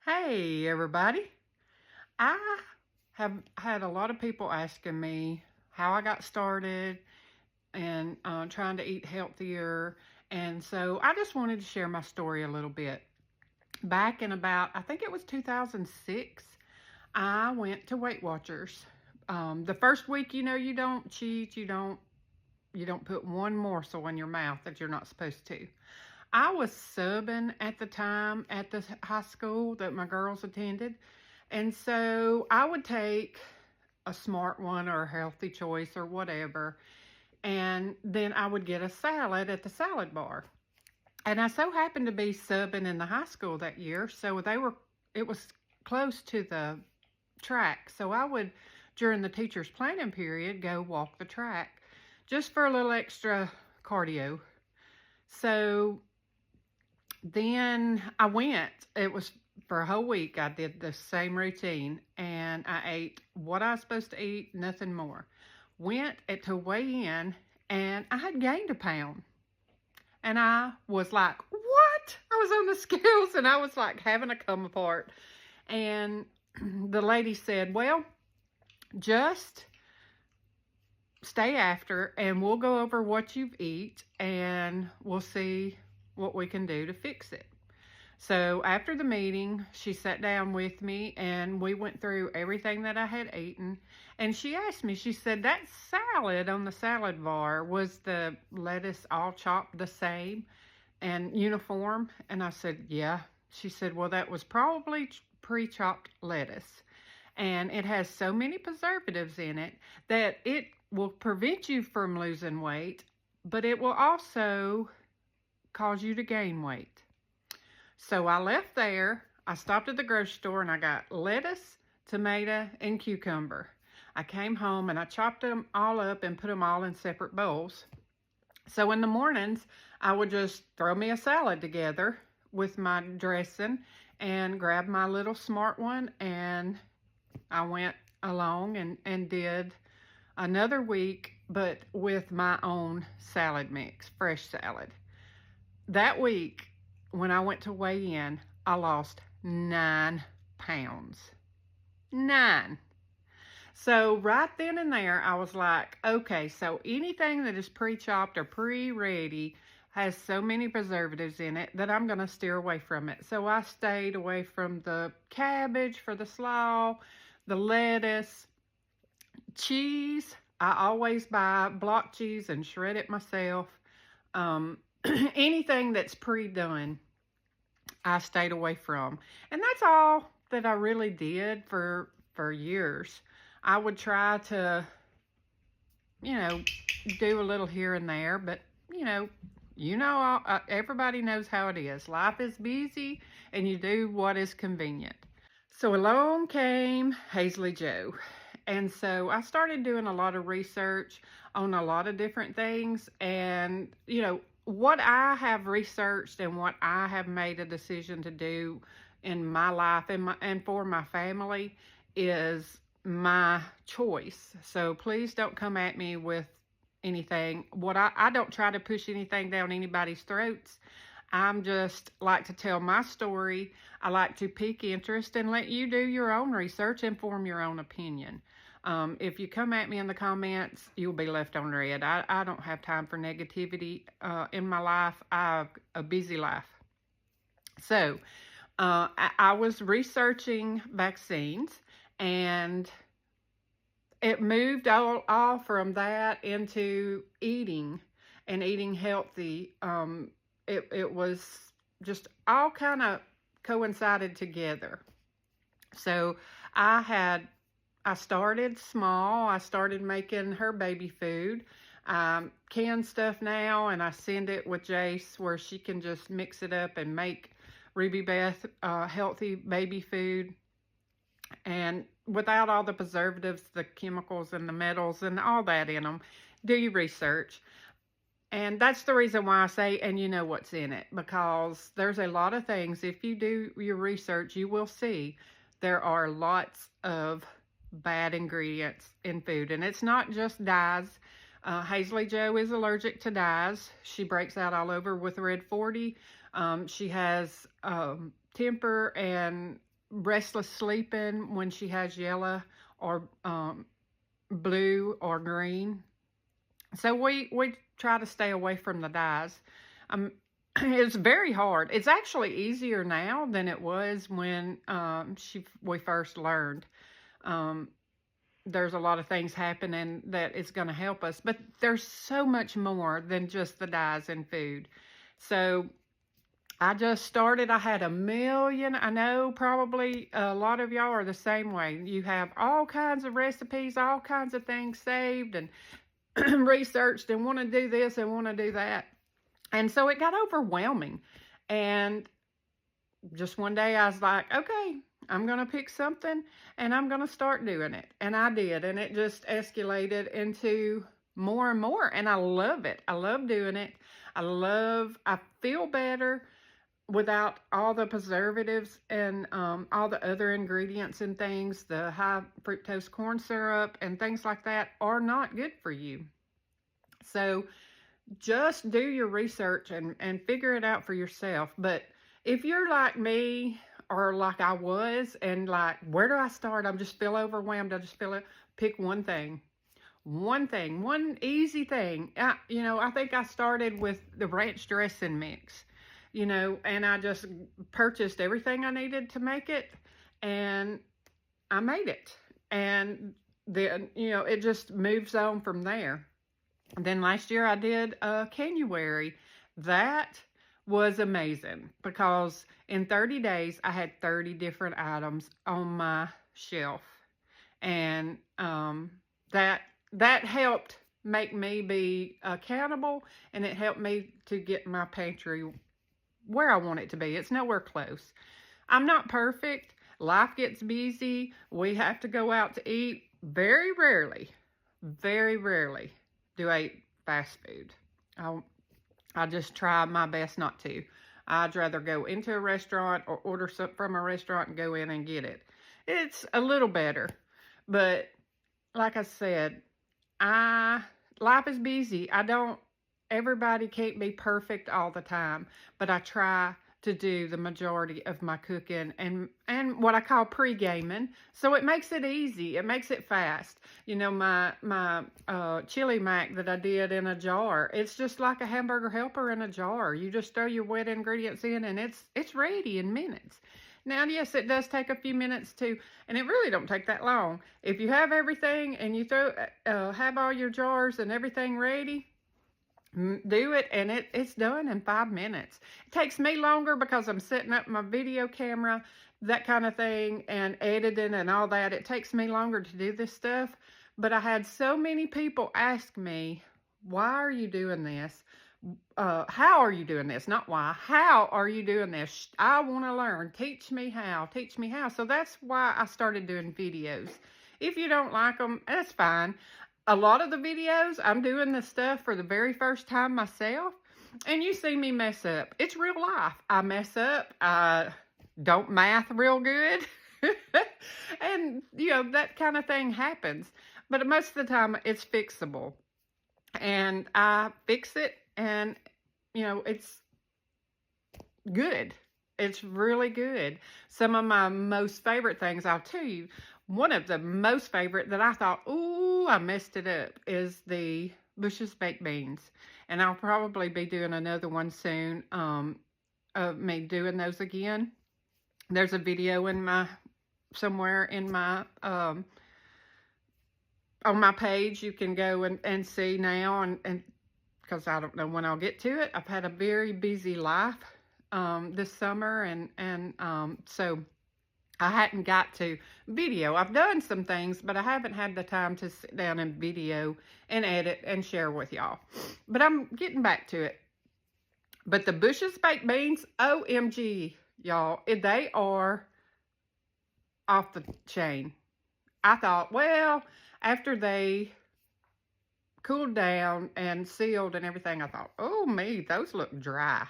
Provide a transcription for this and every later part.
Hey, everybody. I have had a lot of people asking me how I got started and trying to eat healthier. And so I just wanted to share my story a little bit. Back in about, I think it was 2006, I went to Weight Watchers. The first week, you don't cheat, you don't put one morsel in your mouth that you're not supposed to. I was subbing at the time at the high school that my girls attended. And so I would take a Smart One or a Healthy Choice or whatever, and then I would get a salad at the salad bar. And I so happened to be subbing in the high school that year, so it was close to the track. So I would, during the teacher's planning period, go walk the track just for a little extra cardio. So then I went. It was for a whole week. I did the same routine and I ate what I was supposed to eat, nothing more. Went to weigh in and I had gained a pound. And I was like, what? I was on the scales and I was like having a come apart. And the lady said, well, just stay after and we'll go over what you've eat and we'll see what we can do to fix it. So after the meeting, she sat down with me and we went through everything that I had eaten. And she asked me, she said, that salad on the salad bar, was the lettuce all chopped the same and uniform? And I said, yeah. She said, well, that was probably pre-chopped lettuce. And it has so many preservatives in it that it will prevent you from losing weight, but it will also cause you to gain weight. So I left there. I stopped at the grocery store and I got lettuce, tomato, and cucumber. I came home and I chopped them all up and put them all in separate bowls. So in the mornings, I would just throw me a salad together with my dressing and grab my little Smart One, and I went along and did another week, but with my own salad mix, fresh salad. That week, when I went to weigh in, I lost 9 pounds. 9. So right then and there, I was like, okay, so anything that is pre-chopped or pre-ready has so many preservatives in it that I'm going to steer away from it. So I stayed away from the cabbage for the slaw, the lettuce, cheese. I always buy block cheese and shred it myself. Anything that's pre-done, I stayed away from. And that's all that I really did for years. I would try to, do a little here and there, but, everybody knows how it is. Life is busy and you do what is convenient. So along came Hazley Joe. And so I started doing a lot of research on a lot of different things. And, what I have researched and what I have made a decision to do in my life and for my family is my choice. So please don't come at me with anything. I don't try to push anything down anybody's throats. I'm just like to tell my story. I like to pique interest and let you do your own research and form your own opinion. If you come at me in the comments, you'll be left on red. I don't have time for negativity in my life. I have a busy life. So I was researching vaccines, and it moved all from that into eating and eating healthy. It was just all kind of coincided together. So I started small. I started making her baby food. Canned stuff now, and I send it with Jace where she can just mix it up and make Ruby Beth healthy baby food. And without all the preservatives, the chemicals and the metals and all that in them. Do your research. And that's the reason why I say, and you know what's in it, because there's a lot of things. If you do your research, you will see there are lots of bad ingredients in food. And it's not just dyes. Hazley Joe is allergic to dyes. She breaks out all over with red 40. She has temper and restless sleeping when she has yellow or blue or green. So we try to stay away from the dyes. Um, it's very hard. It's actually easier now than it was when we first learned. Um, there's a lot of things happening that is going to help us, but there's so much more than just the dyes in food. So I just started. I had a million. I know probably a lot of y'all are the same way. You have all kinds of recipes, all kinds of things saved and researched and want to do this and want to do that. And so it got overwhelming. And just one day I was like, okay, I'm going to pick something and I'm going to start doing it. And I did. And it just escalated into more and more. And I love it. I love doing it. I feel better without all the preservatives and all the other ingredients and things. The high fructose corn syrup and things like that are not good for you. So just do your research and figure it out for yourself. But if you're like me or like I was and like, where do I start? I just feel overwhelmed. I just feel it. Pick one thing, one easy thing. I think I started with the ranch dressing mix, and I just purchased everything I needed to make it and I made it. And then, it just moves on from there. Then last year I did a Canuary. That was amazing because in 30 days I had 30 different items on my shelf. And that helped make me be accountable, and it helped me to get my pantry where I want it to be. It's nowhere close. I'm not perfect. Life gets busy. We have to go out to eat. Very rarely do I eat fast food. I just try my best not to. I'd rather go into a restaurant or order something from a restaurant and go in and get it. It's a little better. But like I said, life is busy. Everybody can't be perfect all the time, but I try to do the majority of my cooking and what I call pre-gaming. So it makes it easy. It makes it fast. My chili mac that I did in a jar, it's just like a hamburger helper in a jar. You just throw your wet ingredients in and it's ready in minutes. Now, yes, it does take a few minutes and it really don't take that long. If you have everything and you have all your jars and everything ready, do it and it's done in 5 minutes. It takes me longer because I'm setting up my video camera, that kind of thing, and editing and all that. It takes me longer to do this stuff. But I had so many people ask me, why are you doing this? How are you doing this? Not why. How are you doing this? I want to learn. Teach me how. Teach me how. So that's why I started doing videos. If you don't like them, that's fine. A lot of the videos, I'm doing this stuff for the very first time myself. And you see me mess up. It's real life. I mess up. I don't math real good. And, that kind of thing happens. But most of the time, it's fixable. And I fix it. And, it's good. It's really good. Some of my most favorite things, I'll tell you, one of the most favorite that I thought, ooh, I messed it up, is the Bush's baked beans. And I'll probably be doing another one soon of me doing those again. There's a video somewhere in my, on my page. You can go and see now, and because I don't know when I'll get to it. I've had a very busy life this summer, and so I hadn't got to video. I've done some things, but I haven't had the time to sit down and video and edit and share with y'all. But I'm getting back to it. But the Bush's baked beans, OMG, y'all, they are off the chain. I thought, well, after they cooled down and sealed and everything, I thought, oh me, those look dry.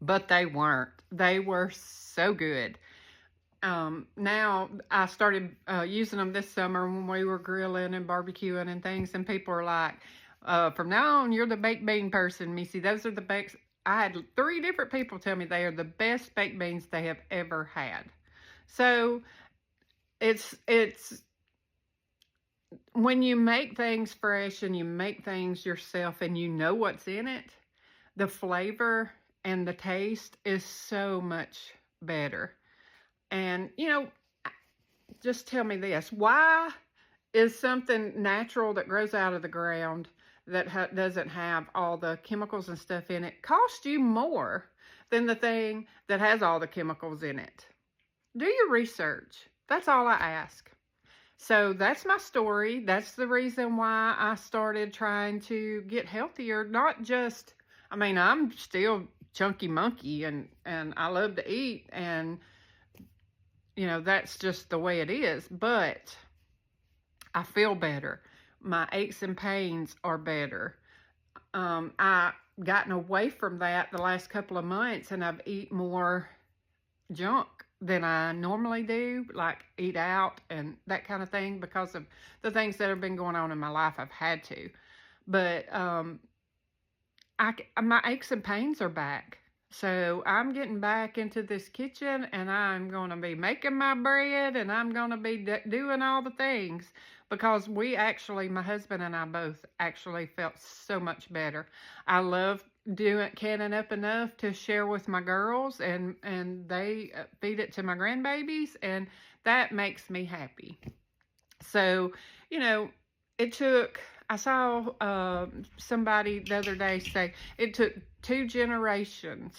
But they weren't. They were so good. Now I started using them this summer when we were grilling and barbecuing and things, and people are like, from now on, you're the baked bean person, Missy. Those are the I had 3 different people tell me they are the best baked beans they have ever had. So it's when you make things fresh and you make things yourself and you know what's in it, the flavor and the taste is so much better. And, just tell me this, why is something natural that grows out of the ground that doesn't have all the chemicals and stuff in it cost you more than the thing that has all the chemicals in it? Do your research. That's all I ask. So that's my story. That's the reason why I started trying to get healthier. Not just, I mean, I'm still chunky monkey and I love to eat, and that's just the way it is. But I feel better. My aches and pains are better. I gotten away from that the last couple of months, and I've eaten more junk than I normally do, like eat out and that kind of thing, because of the things that have been going on in my life. I've had to, but my aches and pains are back. So I'm getting back into this kitchen, and I'm going to be making my bread, and I'm going to be doing all the things, because my husband and I both actually felt so much better. I love canning up enough to share with my girls, and they feed it to my grandbabies, and that makes me happy. So, I saw somebody the other day say it took 2 generations,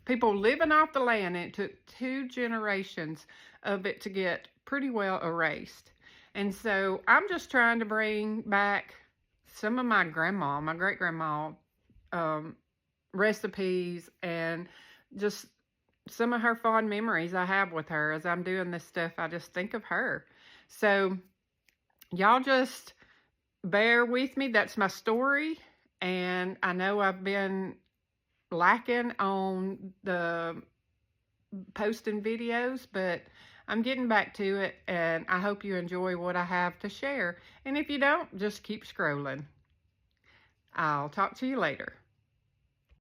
people living off the land, and it took 2 generations of it to get pretty well erased. And so I'm just trying to bring back some of my great-grandma, recipes, and just some of her fond memories I have with her. As I'm doing this stuff, I just think of her. So y'all just bear with me. That's my story. And I know I've been lacking on the posting videos, but I'm getting back to it, and I hope you enjoy what I have to share. And if you don't, just keep scrolling. I'll talk to you later.